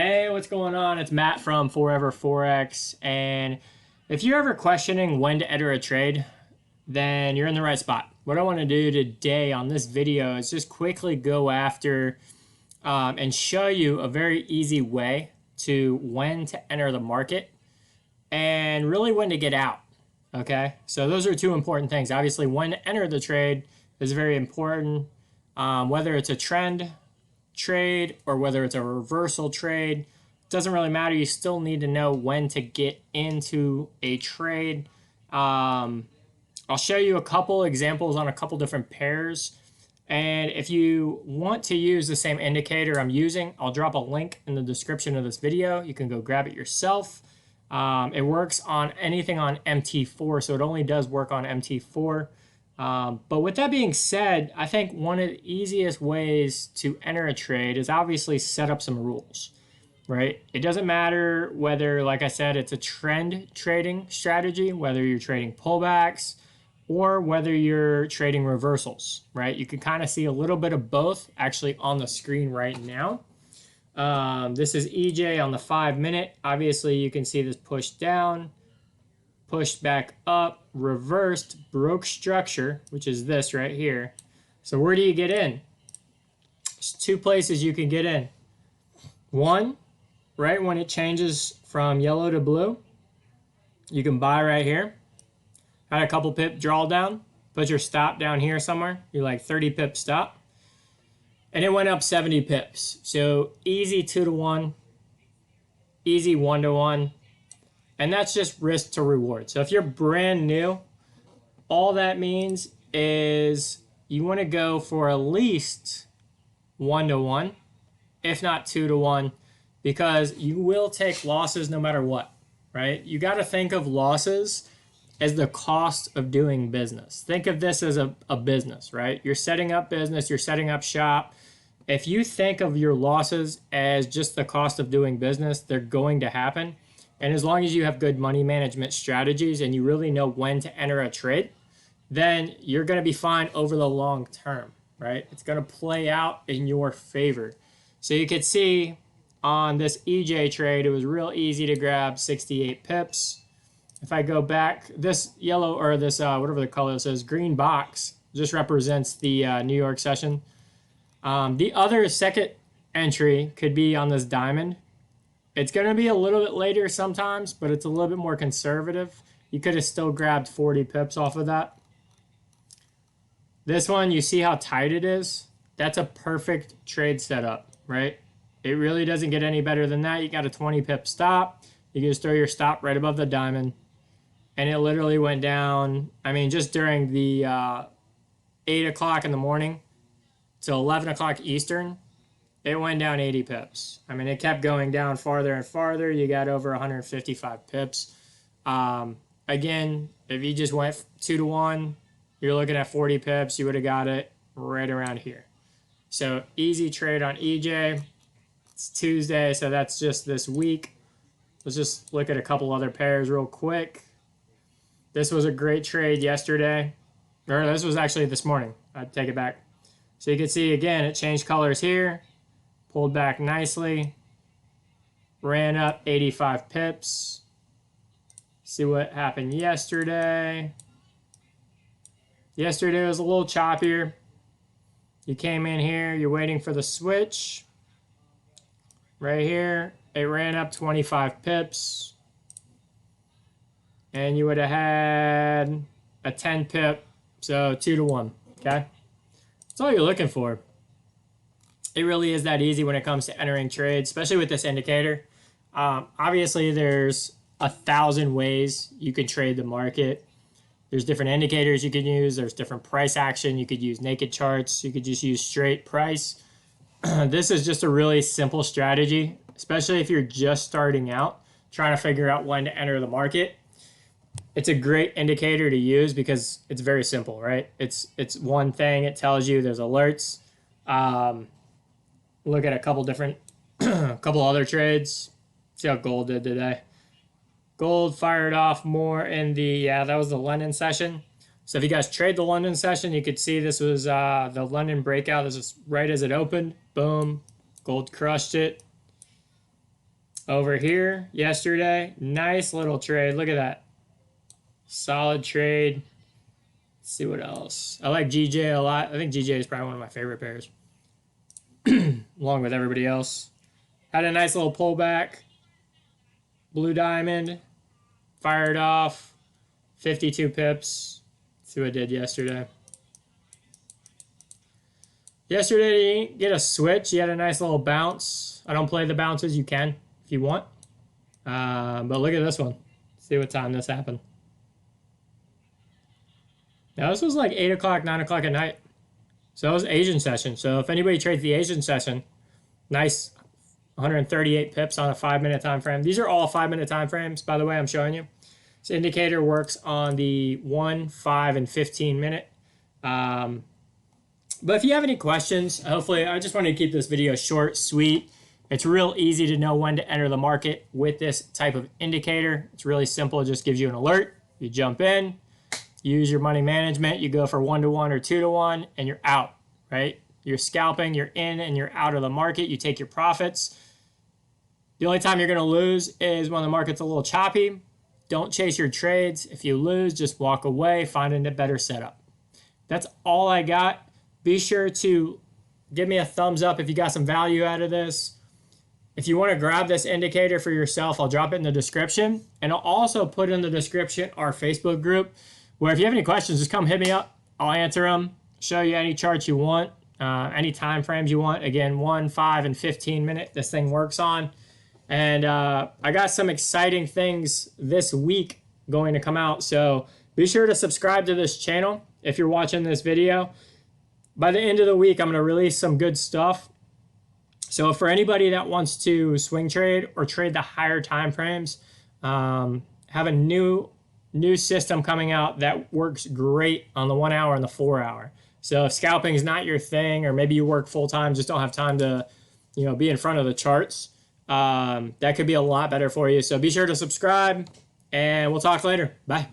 Hey, what's going on? It's Matt from Forever Forex. And if you're ever questioning when to enter a trade, then you're in the right spot. What I want to do today on this video is just quickly go after and show you a very easy way to when to enter the market and really when to get out. Okay, so those are two important things. Obviously, when to enter the trade is very important, whether it's a trend trade or whether it's a reversal trade. Doesn't really matter. You still need to know when to get into a trade. I'll show you a couple examples on a couple different pairs. And if you want to use the same indicator I'm using, I'll drop a link in the description of this video. You can go grab it yourself. It works on anything on MT4, so it only does work on MT4. But with that being said, I think one of the easiest ways to enter a trade is obviously set up some rules, right? It doesn't matter whether, like I said, it's a trend trading strategy, whether you're trading pullbacks or whether you're trading reversals, right? You can kind of see a little bit of both actually on the screen right now. This is EJ on the 5-minute. Obviously, you can see this push down, pushed back up, reversed, broke structure, which is this right here. So where do you get in? There's two places you can get in. One, right when it changes from yellow to blue, you can buy right here. Had a couple pip drawdown, put your stop down here somewhere. You're like 30 pip stop. And it went up 70 pips. So easy 2-to-1, easy 1-to-1. And that's just risk to reward. So if you're brand new, all that means is you want to go for at least 1-to-1, if not 2-to-1, because you will take losses no matter what, right? You got to think of losses as the cost of doing business. Think of this as a business, right? You're setting up business, you're setting up shop. If you think of your losses as just the cost of doing business, they're going to happen. And as long as you have good money management strategies and you really know when to enter a trade, then you're going to be fine over the long term, right? It's going to play out in your favor. So you could see on this EJ trade, it was real easy to grab 68 pips. If I go back, this yellow or this, whatever the color says, green box just represents the New York session. The other second entry could be on this diamond. It's going to be a little bit later sometimes, but it's a little bit more conservative. You could have still grabbed 40 pips off of that. This one, you see how tight it is? That's a perfect trade setup, right? It really doesn't get any better than that. You got a 20 pip stop. You can just throw your stop right above the diamond. And it literally went down, I mean, just during the 8 o'clock in the morning to 11 o'clock Eastern, it went down 80 pips. I mean, it kept going down farther and farther. You got over 155 pips. Again, if you just went 2-to-1, you're looking at 40 pips. You would have got it right around here. So easy trade on EJ. It's Tuesday, so that's just this week. Let's just look at a couple other pairs real quick. This was a great trade yesterday. Or this was actually this morning. I'd take it back. So you can see, again, it changed colors here. Pulled back nicely, ran up 85 pips. See what happened yesterday. Yesterday was a little choppier. You came in here, you're waiting for the switch. Right here, it ran up 25 pips. And you would have had a 10 pip, so 2-to-1, okay? That's all you're looking for. It really is that easy when it comes to entering trades, especially with this indicator. Obviously, there's 1,000 ways you can trade the market. There's different indicators you can use. There's different price action. You could use naked charts. You could just use straight price. This is just a really simple strategy, especially if you're just starting out, trying to figure out when to enter the market. It's a great indicator to use because it's very simple, right? It's one thing. It tells you there's alerts. Look at a couple different, couple other trades. See how gold did today. Gold fired off more in the, that was the London session. So if you guys trade the London session, you could see this was the London breakout. This is right as it opened. Boom. Gold crushed it. Over here yesterday, nice little trade. Look at that. Solid trade. Let's see what else. I like GJ a lot. I think GJ is probably one of my favorite pairs, along with everybody else. Had a nice little pullback. Blue diamond. Fired off. 52 pips. Let's see what I did yesterday. Yesterday, you didn't get a switch. You had a nice little bounce. I don't play the bounces. You can if you want. But look at this one. See what time this happened. Now, this was like 8 o'clock, 9 o'clock at night. So it was Asian session. So if anybody trades the Asian session, nice 138 pips on a 5-minute time frame. These are all 5-minute time frames, by the way, I'm showing you. This indicator works on the 1, 5, and 15 minute. But if you have any questions, hopefully, I just wanted to keep this video short, sweet. It's real easy to know when to enter the market with this type of indicator. It's really simple. It just gives you an alert. You jump in, use your money management. You go for 1-to-1 or 2-to-1, and you're out, right? You're scalping, you're in, and you're out of the market. You take your profits. The only time you're going to lose is when the market's a little choppy. Don't chase your trades. If you lose, just walk away, find a better setup. That's all I got. Be sure to give me a thumbs up if you got some value out of this. If you want to grab this indicator for yourself, I'll drop it in the description. And I'll also put in the description our Facebook group, where if you have any questions, just come hit me up. I'll answer them, show you any charts you want, any time frames you want. Again, 1, 5, and 15 minute this thing works on. And I got some exciting things this week going to come out. So be sure to subscribe to this channel if you're watching this video. By the end of the week, I'm going to release some good stuff. So for anybody that wants to swing trade or trade the higher time frames, have a new system coming out that works great on the 1 hour and the 4 hour. So if scalping is not your thing, or maybe you work full time, just don't have time to, be in front of the charts, that could be a lot better for you. So be sure to subscribe, and we'll talk later. Bye.